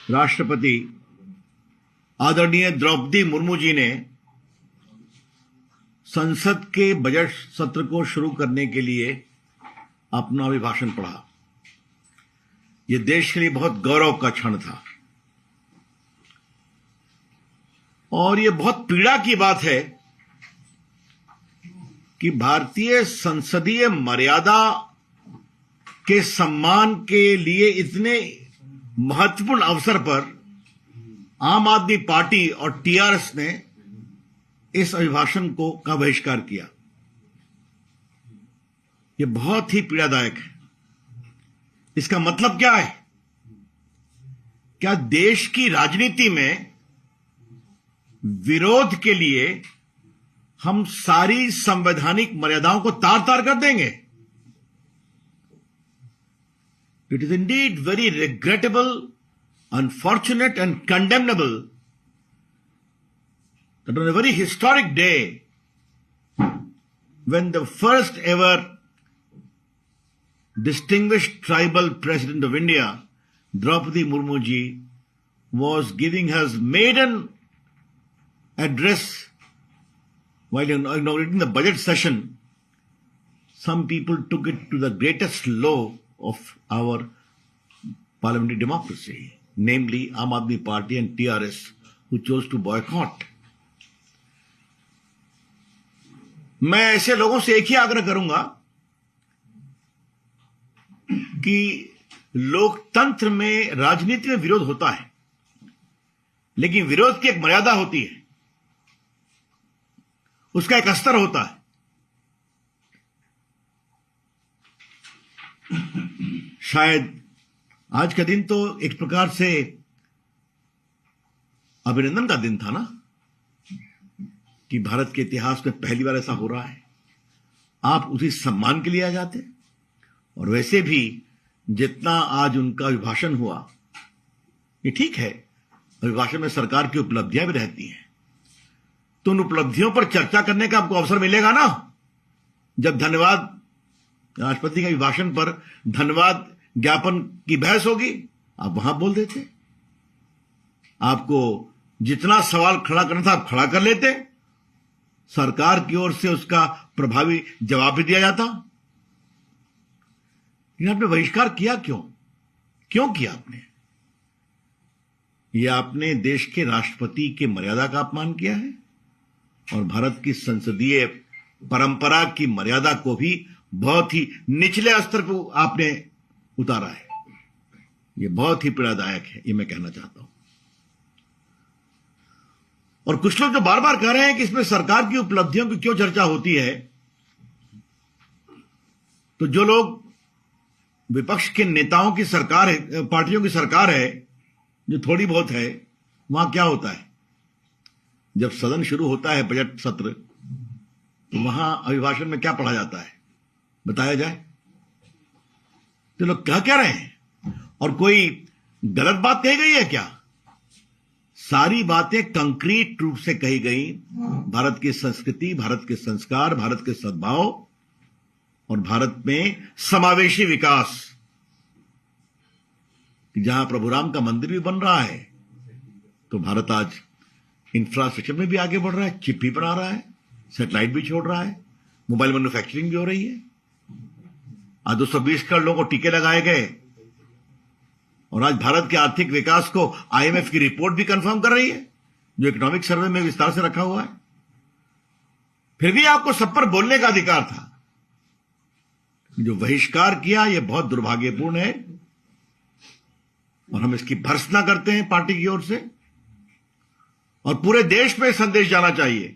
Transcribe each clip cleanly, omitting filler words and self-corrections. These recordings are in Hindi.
राष्ट्रपति आदरणीय द्रौपदी मुर्मू जी ने संसद के बजट सत्र को शुरू करने के लिए अपना अभिभाषण पढ़ा। यह देश के लिए बहुत गौरव का क्षण था और यह बहुत पीड़ा की बात है कि भारतीय संसदीय मर्यादा के सम्मान के लिए इतने महत्वपूर्ण अवसर पर आम आदमी पार्टी और टीआरएस ने इस अभिभाषण का बहिष्कार किया। यह बहुत ही पीड़ादायक है। इसका मतलब क्या है? क्या देश की राजनीति में विरोध के लिए हम सारी संवैधानिक मर्यादाओं को तार तार कर देंगे? It is indeed very regrettable, unfortunate and condemnable that on a very historic day, when the first ever distinguished tribal president of India, Draupadi Murmu ji, was giving his maiden address while inaugurating the budget session, some people took it to the greatest low of our parliamentary democracy, namely Aam Aadmi Party and TRS, who chose to boycott. मैं ऐसे लोगों से एक ही आग्रह करूंगा कि लोकतंत्र में राजनीति में विरोध होता है, लेकिन विरोध की एक मर्यादा होती है, उसका एक स्तर होता है। शायद आज का दिन तो एक प्रकार से अभिनंदन का दिन था ना, कि भारत के इतिहास में पहली बार ऐसा हो रहा है। आप उसी सम्मान के लिए आ जाते। और वैसे भी जितना आज उनका अभिभाषण हुआ, ये ठीक है, अभिभाषण में सरकार की उपलब्धियां भी रहती हैं, तो उन उपलब्धियों पर चर्चा करने का आपको अवसर मिलेगा ना। जब धन्यवाद राष्ट्रपति के अभिभाषण पर धन्यवाद ज्ञापन की बहस होगी, आप वहां बोल देते। आपको जितना सवाल खड़ा करना था आप खड़ा कर लेते, सरकार की ओर से उसका प्रभावी जवाब भी दिया जाता। लेकिन आपने बहिष्कार किया क्यों किया आपने? यह आपने देश के राष्ट्रपति की मर्यादा का अपमान किया है और भारत की संसदीय परंपरा की मर्यादा को भी बहुत ही निचले स्तर पर आपने उतारा है। यह बहुत ही पीड़ादायक है, यह मैं कहना चाहता हूं। और कुछ लोग जो बार बार कह रहे हैं कि इसमें सरकार की उपलब्धियों की क्यों चर्चा होती है, तो जो लोग विपक्ष के नेताओं की सरकार है, पार्टियों की सरकार है, जो थोड़ी बहुत है, वहां क्या होता है? जब सदन शुरू होता है बजट सत्र, तो वहां अभिभाषण में क्या पढ़ा जाता है बताया जाए? तो लोग क्या रहे हैं? और कोई गलत बात कही गई है क्या? सारी बातें कंक्रीट रूप से कही गई। भारत की संस्कृति, भारत के संस्कार, भारत के सद्भाव और भारत में समावेशी विकास, जहां प्रभु राम का मंदिर भी बन रहा है, तो भारत आज इंफ्रास्ट्रक्चर में भी आगे बढ़ रहा है, चिप भी बना रहा है, सैटेलाइट भी छोड़ रहा है, मोबाइल मैन्युफैक्चरिंग भी हो रही है। आज 220 करोड़ लोगों को टीके लगाए गए और आज भारत के आर्थिक विकास को आईएमएफ की रिपोर्ट भी कंफर्म कर रही है, जो इकोनॉमिक सर्वे में विस्तार से रखा हुआ है। फिर भी आपको सब पर बोलने का अधिकार था। जो बहिष्कार किया, यह बहुत दुर्भाग्यपूर्ण है और हम इसकी भर्त्सना करते हैं पार्टी की ओर से। और पूरे देश में संदेश जाना चाहिए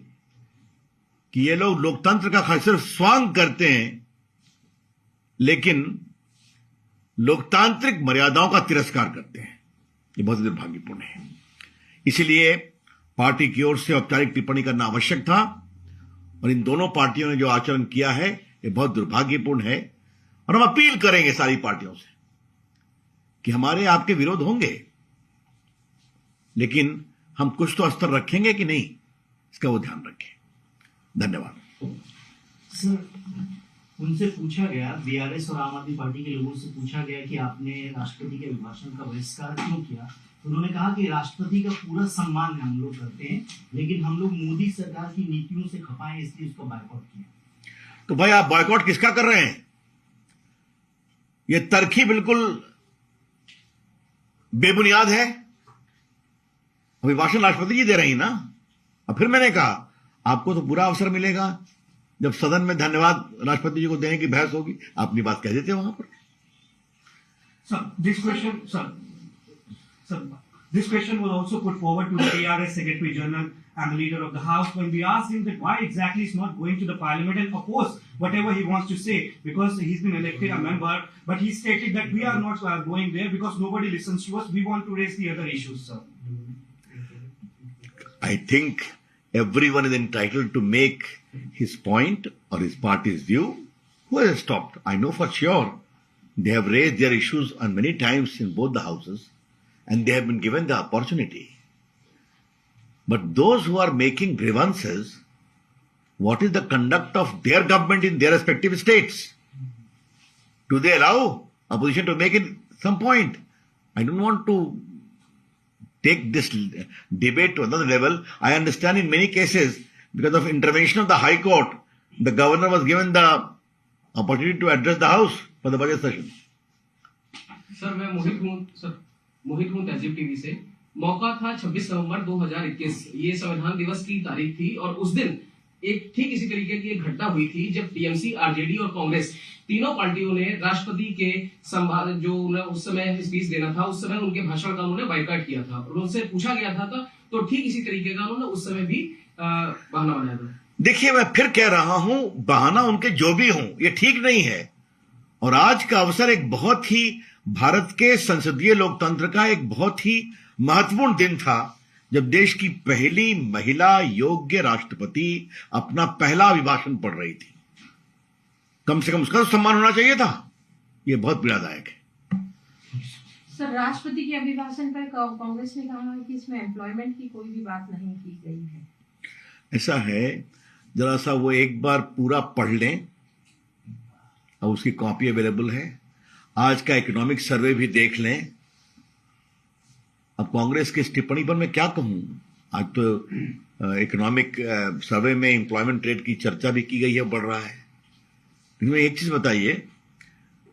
कि ये लोग लोकतंत्र का सिर्फ स्वांग करते हैं, लेकिन लोकतांत्रिक मर्यादाओं का तिरस्कार करते हैं। ये बहुत दुर्भाग्यपूर्ण है। इसलिए पार्टी की ओर से औपचारिक टिप्पणी करना आवश्यक था और इन दोनों पार्टियों ने जो आचरण किया है, ये बहुत दुर्भाग्यपूर्ण है। और हम अपील करेंगे सारी पार्टियों से कि हमारे आपके विरोध होंगे, लेकिन हम कुछ तो स्तर रखेंगे कि नहीं, इसका वो ध्यान रखें। धन्यवाद। सर, उनसे पूछा गया, बीआरएस और आम आदमी पार्टी के लोगों से पूछा गया कि आपने राष्ट्रपति के अभिभाषण का बहिष्कार क्यों किया, तो उन्होंने कहा कि राष्ट्रपति का पूरा सम्मान हम लोग करते हैं, लेकिन हम लोग मोदी सरकार की नीतियों से खपाएं इसलिए उसका बायकॉट किया। तो भाई आप बॉयकॉट किसका कर रहे हैं? ये तर्की बिल्कुल बेबुनियाद है। अभिभाषण राष्ट्रपति जी दे रही ना। और फिर मैंने कहा आपको तो पूरा अवसर मिलेगा जब सदन में धन्यवाद राष्ट्रपति जी को देने की बहस होगी, अपनी बात कह देते वहां पर। This question was also put forward to the PRS Secretary General and the Leader of the House when we asked him that why exactly he's not going to the Parliament and oppose whatever he wants to say, because he's been elected a member, but he stated that we are not going there because nobody listens to us. We want to raise the other issues, sir. I think everyone is entitled to make his point or his party's view. Who has stopped? I know for sure they have raised their issues on many times in both the houses and they have been given the opportunity. But those who are making grievances, what is the conduct of their government in their respective states? Do they allow opposition to make it some point? I don't want to take this debate to another level. I understand in many cases, because of intervention of the High Court, the governor was given the opportunity to address the House for the budget session. Sir मैं मोहित हूँ तहजीब टीवी से। मौका था 26 नवंबर 2021, ये संविधान दिवस की तारीख थी और उस दिन एक ठीक इसी तरीके की एक घटना हुई थी जब टीएमसी, आरजेडी और कांग्रेस तीनों पार्टियों ने राष्ट्रपति के संवाद जो उस समय स्पीच देना था, उस समय उनके भाषण का उन्होंने बाइकआउट किया था और उनसे पूछा गया था तो ठीक इसी तरीके का उन्होंने उस समय भी बहाना बनाया था। देखिए मैं फिर कह रहा हूं, बहाना उनके जो भी हों ये ठीक नहीं है। और आज का अवसर एक बहुत ही भारत के संसदीय लोकतंत्र का एक बहुत ही महत्वपूर्ण दिन था जब देश की पहली महिला योग्य राष्ट्रपति अपना पहला अभिभाषण पढ़ रही थी। कम से कम उसका तो सम्मान होना चाहिए था। यह बहुत पीड़ादायक है। सर, राष्ट्रपति के अभिभाषण पर कांग्रेस ने कहा है कि इसमें एम्प्लॉयमेंट की कोई भी बात नहीं की गई है। ऐसा है, जरा सा वो एक बार पूरा पढ़ लें और उसकी कॉपी अवेलेबल है। आज का इकोनॉमिक सर्वे भी देख लें। अब कांग्रेस की इस टिप्पणी पर मैं क्या कहूं। आज तो इकोनॉमिक सर्वे में एम्प्लॉयमेंट रेट की चर्चा भी की गई है, बढ़ रहा है। लेकिन एक चीज बताइए,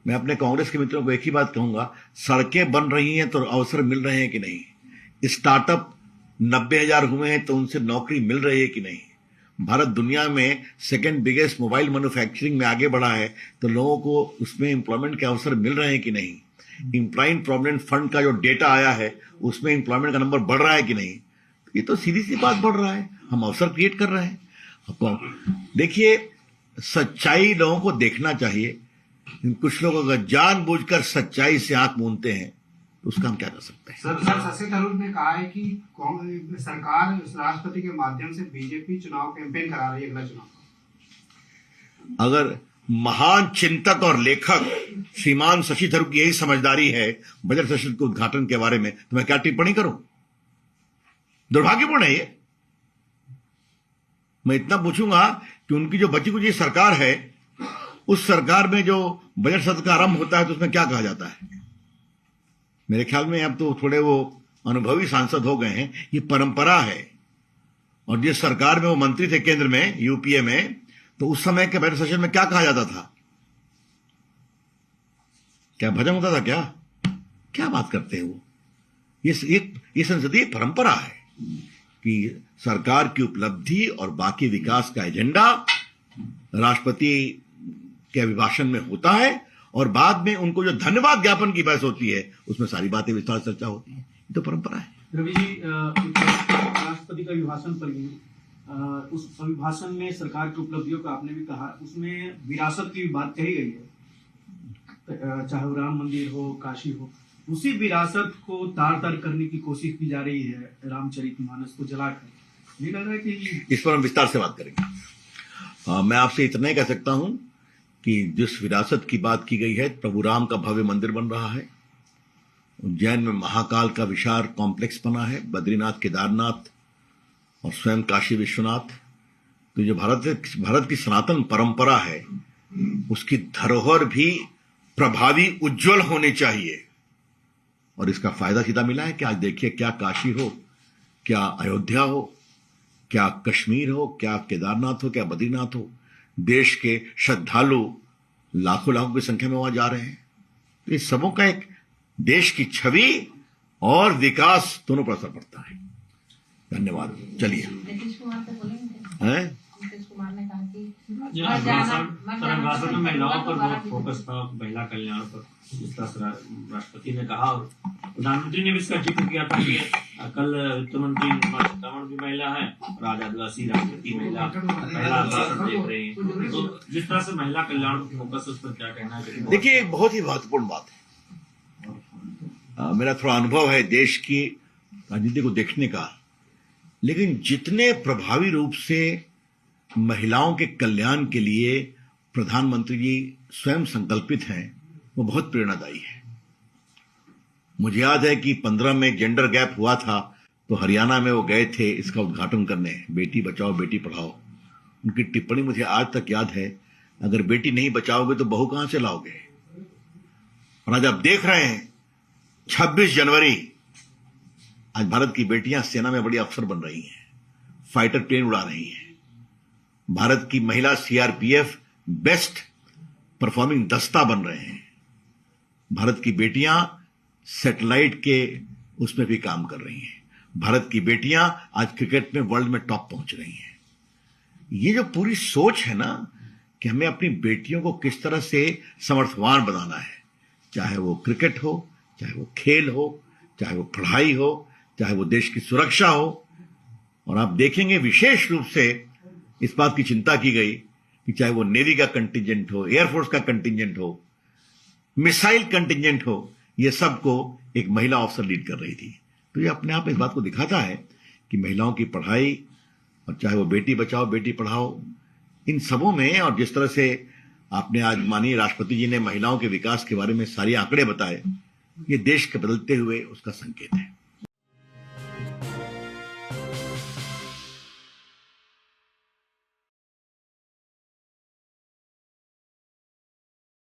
मैं अपने कांग्रेस के मित्रों को एक ही बात कहूंगा, सड़कें बन रही हैं तो अवसर मिल रहे हैं कि नहीं? स्टार्टअप 90,000 हुए हैं तो उनसे नौकरी मिल रही है कि नहीं? भारत दुनिया में सेकंड बिगेस्ट मोबाइल मैन्युफैक्चरिंग में आगे बढ़ा है तो लोगों को उसमें एम्प्लॉयमेंट के अवसर मिल रहे हैं कि नहीं? एम्प्लॉयमेंट प्रोविडेंट फंड का जो डेटा आया है उसमें एम्प्लॉयमेंट का नंबर बढ़ रहा है कि नहीं? ये तो सीधी सी बात बढ़ रहा है। हम अवसर क्रिएट कर रहे हैं। देखिए, सच्चाई लोगों को देखना चाहिए। कुछ लोग अगर जानबूझकर सच्चाई से आंख मूंदते हैं तो उसका हम क्या कर सकते हैं? सर शशि थरूर ने कहा है कि सरकार राष्ट्रपति के माध्यम से बीजेपी चुनाव कैंपेन करा रही है, अगला चुनाव। अगर महान चिंतक और लेखक श्रीमान शशि थरूर की यही समझदारी है बजट सेशन के उद्घाटन के बारे में, तो मैं क्या टिप्पणी करूं? दुर्भाग्यपूर्ण है ये। मैं इतना पूछूंगा कि उनकी जो बची कुची सरकार है, उस सरकार में जो बजट सत्र का आरंभ होता है तो उसमें क्या कहा जाता है? मेरे ख्याल में अब तो थोड़े वो अनुभवी सांसद हो गए हैं, ये परंपरा है। और जिस सरकार में वो मंत्री थे केंद्र में, यूपीए में, तो उस समय के बजट सेशन में क्या कहा जाता था? क्या भजन होता था? क्या बात करते हैं वो? ये संसदीय परंपरा है कि सरकार की उपलब्धि और बाकी विकास का एजेंडा राष्ट्रपति के अभिभाषण में होता है और बाद में उनको जो धन्यवाद ज्ञापन की बहस होती है उसमें सारी बातें विस्तार से चर्चा होती है। ये तो परंपरा है। रवि जी, राष्ट्रपति का अभिभाषण पर ही उस अभिभाषण में सरकार की उपलब्धियों का आपने भी कहा, उसमें विरासत की बात कही गई है, चाहे वो राम मंदिर हो, काशी हो, उसी विरासत को तार-तार करने की कोशिश की जा रही है रामचरितमानस को जलाकर। नहीं लग रहा है कि इस पर हम विस्तार से बात करेंगे। मैं आपसे इतना ही कह सकता हूं कि जिस विरासत की बात की गई है, प्रभु राम का भव्य मंदिर बन रहा है, उज्जैन में महाकाल का विशाल कॉम्प्लेक्स बना है, बद्रीनाथ, केदारनाथ और स्वयं काशी विश्वनाथ। तो जो भारत की सनातन परंपरा है, उसकी धरोहर भी प्रभावी उज्जवल होनी चाहिए। और इसका फायदा सीधा मिला है कि आज देखिए, क्या काशी हो, क्या अयोध्या हो, क्या कश्मीर हो, क्या केदारनाथ हो, क्या बद्रीनाथ हो, देश के श्रद्धालु लाखों लाखों की संख्या में वहां जा रहे हैं। तो इस सबों का एक देश की छवि और विकास दोनों पर असर पड़ता है। धन्यवाद। चलिए, नीतीश कुमार तो बोलेंगे, हैं? नीतीश कुमार ने कहा कि अभिभाषण में महिलाओं पर बहुत फोकस था, महिला कल्याण पर, जिस तरह से राष्ट्रपति ने कहा और प्रधानमंत्री ने भी इसका जिक्र किया था कि कल वित्त मंत्री निर्मला सीतारमण भी महिला है और आज आदिवासी राष्ट्रपति महिला पहला भाषण देख रहे हैं। तो जिस तरह से महिला कल्याण पर फोकस, उस पर क्या कहना है? देखिए, बहुत ही महत्वपूर्ण बात है। मेरा थोड़ा अनुभव है देश की राजनीति को देखने का, लेकिन जितने प्रभावी रूप से महिलाओं के कल्याण के लिए प्रधानमंत्री जी स्वयं संकल्पित हैं, वो बहुत प्रेरणादायी है। मुझे याद है कि 15 में जेंडर गैप हुआ था तो हरियाणा में वो गए थे इसका उद्घाटन करने, बेटी बचाओ बेटी पढ़ाओ। उनकी टिप्पणी मुझे आज तक याद है, अगर बेटी नहीं बचाओगे तो बहू कहां से लाओगे। और आज आप देख रहे हैं 26 जनवरी, आज भारत की बेटियां सेना में बड़ी अफसर बन रही हैं, फाइटर प्लेन उड़ा रही हैं। भारत की महिला सीआरपीएफ बेस्ट परफॉर्मिंग दस्ता बन रहे हैं। भारत की बेटियां सैटेलाइट के उसमें भी काम कर रही हैं। भारत की बेटियां आज क्रिकेट में वर्ल्ड में टॉप पहुंच रही हैं। ये जो पूरी सोच है ना कि हमें अपनी बेटियों को किस तरह से समर्थवान बनाना है, चाहे वो क्रिकेट हो, चाहे वो खेल हो, चाहे वो पढ़ाई हो, चाहे वो देश की सुरक्षा हो। और आप देखेंगे विशेष रूप से इस बात की चिंता की गई कि चाहे वो नेवी का कंटिजेंट हो, एयरफोर्स का कंटिजेंट हो, मिसाइल कंटिजेंट हो, ये सबको एक महिला ऑफिसर लीड कर रही थी। तो ये अपने आप इस बात को दिखाता है कि महिलाओं की पढ़ाई, और चाहे वो बेटी बचाओ बेटी पढ़ाओ, इन सबों में, और जिस तरह से आपने आज माननीय राष्ट्रपति जी ने महिलाओं के विकास के बारे में सारे आंकड़े बताए, ये देश के बदलते हुए उसका संकेत है।